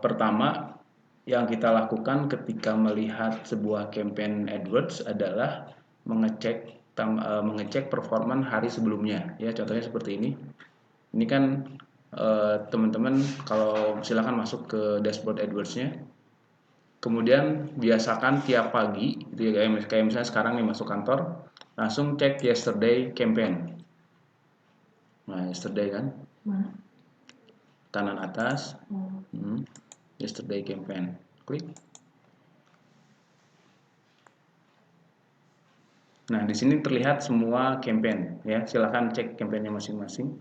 Pertama yang kita lakukan ketika melihat sebuah campaign AdWords adalah mengecek performan hari sebelumnya. Ya, contohnya seperti ini. Ini kan teman-teman kalau silakan masuk ke dashboard AdWords-nya. Kemudian biasakan tiap pagi, gitu ya, kayak misalnya sekarang nih masuk kantor, langsung cek yesterday campaign. Nah, yesterday kan, kanan atas, yesterday campaign, klik. Nah, di sini terlihat semua campaign, ya. Silahkan cek campaignnya masing-masing.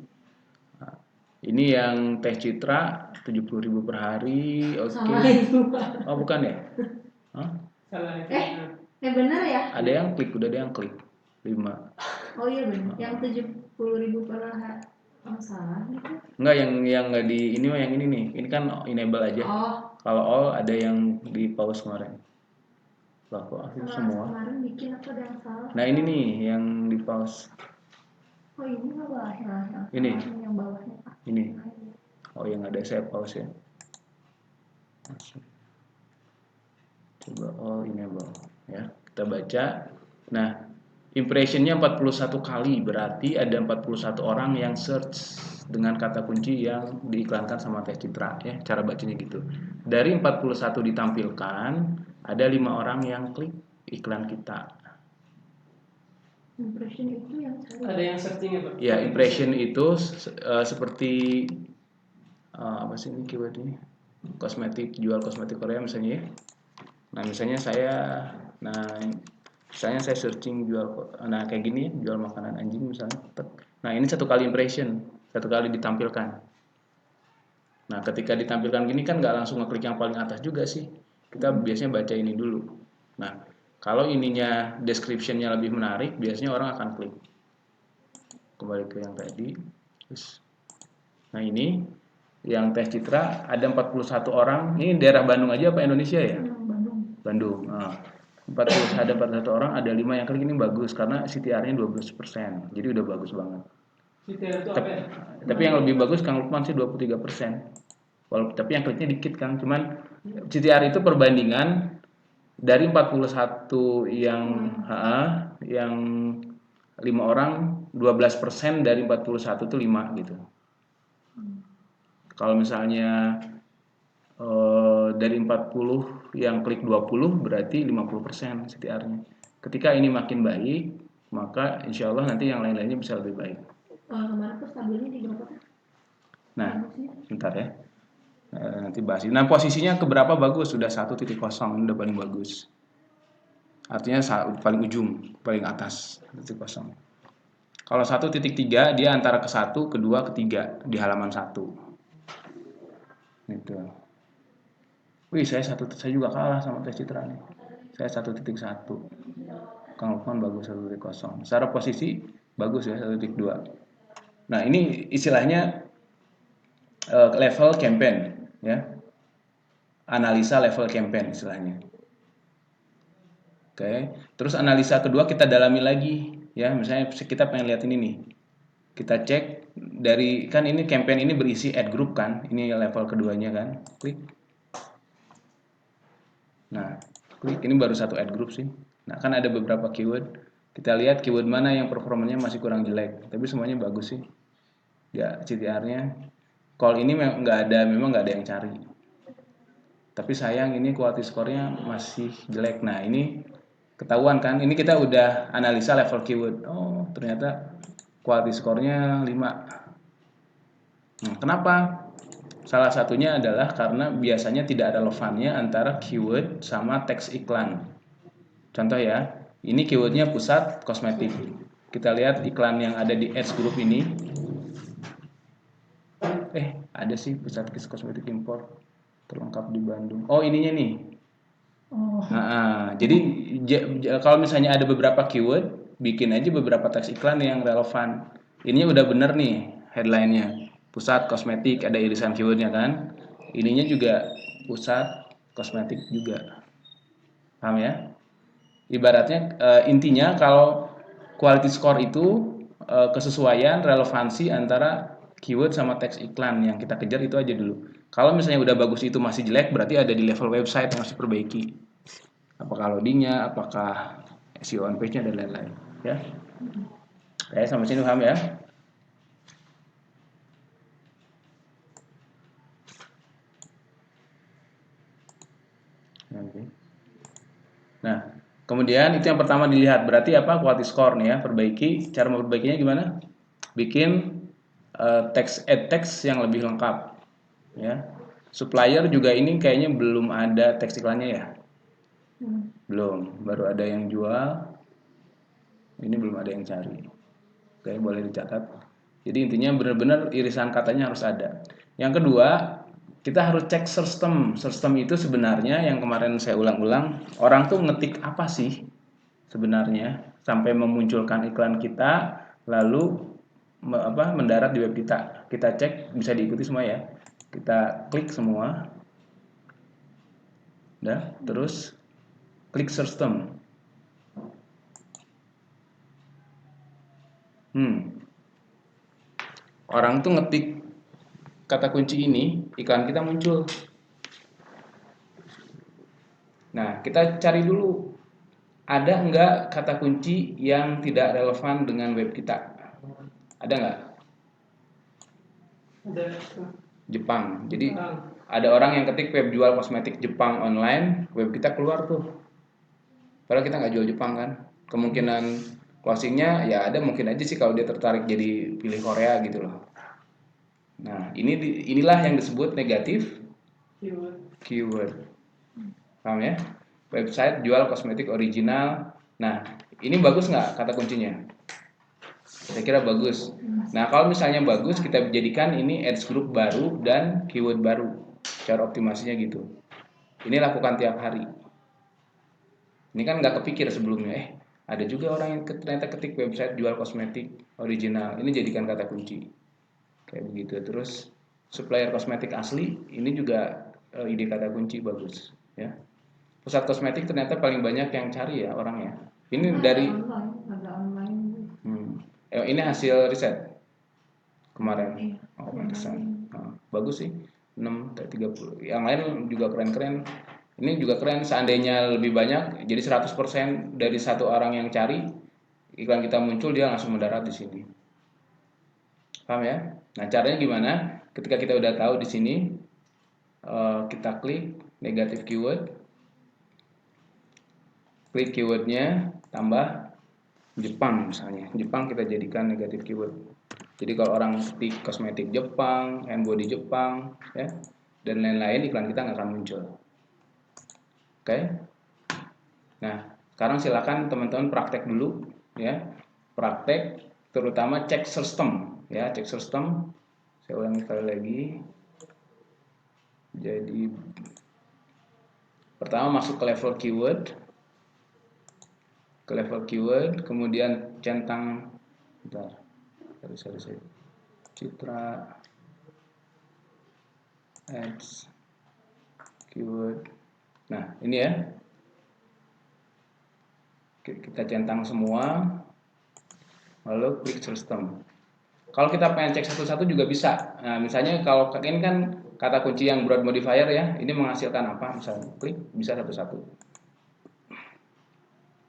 Nah, ini yang Teh Citra 70.000 per hari, oke. Oh, bukan ya? Hah? Salah. Benar ya? Ada yang klik, udah ada yang klik 5. Oh iya benar. Yang 70.000 per hari. Oh, salah gitu. Enggak, yang nggak di ini mah yang ini nih. Ini kan enable aja. Oh. Kalau all ada yang di pause kemarin. Lah kok aktif semua. Kemarin bikin apa ada yang salah? Nah, ini nih yang di pause. Oh, ini nggak bawahnya. Ini. Yang bawahnya. Ini. Oh, yang ada saya pause ya. Coba all enable ya. Kita baca. Nah, impressionnya 41 kali, berarti ada 41 orang yang search dengan kata kunci yang diiklankan sama Teh Citra ya. Cara bacanya gitu. Dari 41 ditampilkan, ada 5 orang yang klik iklan kita. Impression itu yang ada yang searching ya, Pak? Ya, impression itu seperti apa sih ini keywordnya? Kosmetik, jual kosmetik Korea misalnya ya. Nah, misalnya saya searching jual, nah kayak gini ya, jual makanan anjing misalnya. Nah, ini 1 kali impression, 1 kali ditampilkan. Nah, ketika ditampilkan gini kan nggak langsung ngeklik yang paling atas juga sih. Kita biasanya baca ini dulu. Nah, kalau ininya description-nya lebih menarik, biasanya orang akan klik. Kembali ke yang tadi. Nah, ini yang Teh Citra ada 41 orang. Ini daerah Bandung aja apa Indonesia ya? Bandung. Nah, 41 orang, ada 5 yang klik. Ini bagus karena CTR-nya 12%. Jadi udah bagus banget. CTR itu apa ya? Tapi yang lebih bagus Kang Lukman sih 23%. Tapi yang kliknya dikit Kang. Cuman CTR itu perbandingan dari 41 yang 5 orang, 12% dari 41 itu 5 gitu. Kalau misalnya dari 40 yang klik 20 berarti 50% CTR-nya. Ketika ini makin baik, maka insya Allah nanti yang lain-lainnya bisa lebih baik. Kemarin tuh stabilnya di berapa? Nah, bentar ya. Nanti bahas. Nah, posisinya keberapa bagus? Sudah 1.0, udah paling bagus. Artinya paling ujung, paling atas 1.0. Kalau 1.3 dia antara ke 1, kedua, ketiga di halaman 1. Gitu. Wih, saya juga kalah sama Teh Citra nih. Saya 1.1. Kang Lukman bagus 1.0. Secara posisi bagus ya 1.2. Nah, ini istilahnya level campaign ya. Analisa level campaign istilahnya. Oke. Terus analisa kedua kita dalami lagi ya. Misalnya kita pengen lihat ini nih. Kita cek dari, kan ini campaign ini berisi ad group kan. Ini level keduanya kan. Klik. Nah, klik, ini baru 1 ad group sih. Nah, kan ada beberapa keyword. Kita lihat keyword mana yang performanya masih kurang jelek. Tapi semuanya bagus sih. Ya, CTR-nya. Call ini memang nggak ada yang cari. Tapi sayang ini quality score-nya masih jelek. Nah, ini ketahuan kan. Ini kita udah analisa level keyword. Oh, ternyata quality score-nya 5. Nah, kenapa? Salah satunya adalah karena biasanya tidak ada relevannya antara keyword sama teks iklan. Contoh ya, ini keywordnya pusat kosmetik. Kita lihat iklan yang ada di ads group ini. Ada sih pusat kosmetik impor terlengkap di Bandung. Oh, ininya nih. Nah, jadi kalau misalnya ada beberapa keyword, bikin aja beberapa teks iklan yang relevan. Ininya udah bener nih headline-nya. Pusat kosmetik, ada irisan keywordnya kan. Ininya juga pusat kosmetik juga. Paham ya? Ibaratnya intinya kalau quality score itu kesesuaian relevansi antara keyword sama teks iklan yang kita kejar itu aja dulu. Kalau misalnya udah bagus itu masih jelek, berarti ada di level website yang harus diperbaiki. Apakah loadingnya, apakah SEO on page-nya dan lain-lain. Ya, sampai sini paham ya? Nah, kemudian itu yang pertama dilihat, berarti apa? Quality score nih ya, perbaiki. Cara memperbaikinya gimana? Bikin add text yang lebih lengkap, ya. Supplier juga ini kayaknya belum ada teks iklannya ya, belum, baru ada yang jual, ini belum ada yang cari. Oke, boleh dicatat. Jadi intinya benar-benar irisan katanya harus ada. Yang kedua, kita harus cek system. System itu sebenarnya yang kemarin saya ulang-ulang, orang tuh ngetik apa sih sebenarnya sampai memunculkan iklan kita, lalu mendarat di web kita. Kita cek, bisa diikuti semua ya. Kita klik semua. Udah, terus klik system. Orang tuh ngetik kata kunci ini, iklan kita muncul. Nah, kita cari dulu, ada enggak kata kunci yang tidak relevan dengan web kita? Ada enggak? Ada. Jepang. Jadi ada orang yang ketik web jual kosmetik Jepang online, web kita keluar tuh. Padahal kita nggak jual Jepang kan. Kemungkinan closingnya ya ada, mungkin aja sih kalau dia tertarik jadi pilih Korea gitu loh. Nah, inilah yang disebut negatif keyword. Paham ya? Website jual kosmetik original. Nah, ini bagus nggak kata kuncinya? Saya kira bagus. Nah, kalau misalnya bagus, kita jadikan ini ads group baru dan keyword baru. Cara optimasinya gitu. Ini lakukan tiap hari. Ini kan nggak kepikir sebelumnya. Ada juga orang yang ternyata ketik website jual kosmetik original. Ini jadikan kata kunci. Kayak begitu. Terus supplier kosmetik asli, ini juga ide kata kunci bagus. Ya. Pusat kosmetik ternyata paling banyak yang cari ya orangnya. Ini dari ada online. Ini hasil riset kemarin. Oh, pantesan. Nah, bagus sih. 6/30. Yang lain juga keren-keren. Ini juga keren, seandainya lebih banyak, jadi 100% dari satu orang yang cari, iklan kita muncul, dia langsung mendarat di sini. Paham ya? Nah, caranya gimana? Ketika kita udah tahu di sini, kita klik negatif keyword, klik keywordnya, tambah Jepang misalnya. Jepang kita jadikan negatif keyword. Jadi kalau orang ketik kosmetik Jepang, hand body Jepang, ya, dan lain-lain, iklan kita nggak akan muncul. Oke? Nah, sekarang silakan teman-teman praktek dulu, ya. Praktek, terutama cek system, ya, cek system. Saya ulangi sekali lagi. Jadi pertama masuk ke level keyword, kemudian centang, bentar, sorry, Citra, ads, keyword. Nah, ini ya, kita centang semua, lalu klik system. Kalau kita pengen cek satu-satu juga bisa. Nah, misalnya kalau ini kan kata kunci yang broad modifier ya, ini menghasilkan apa? Misalnya klik, bisa satu-satu.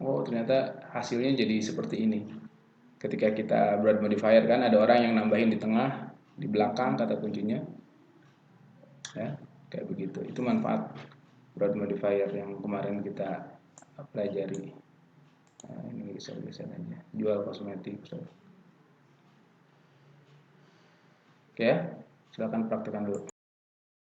Oh, ternyata hasilnya jadi seperti ini. Ketika kita broad modifier kan ada orang yang nambahin di tengah, di belakang kata kuncinya. Ya, kayak begitu. Itu manfaat broad modifier yang kemarin kita pelajari. Nah, ini geser-geser aja. Jual kosmetik. Oke ya, silakan praktekkan dulu.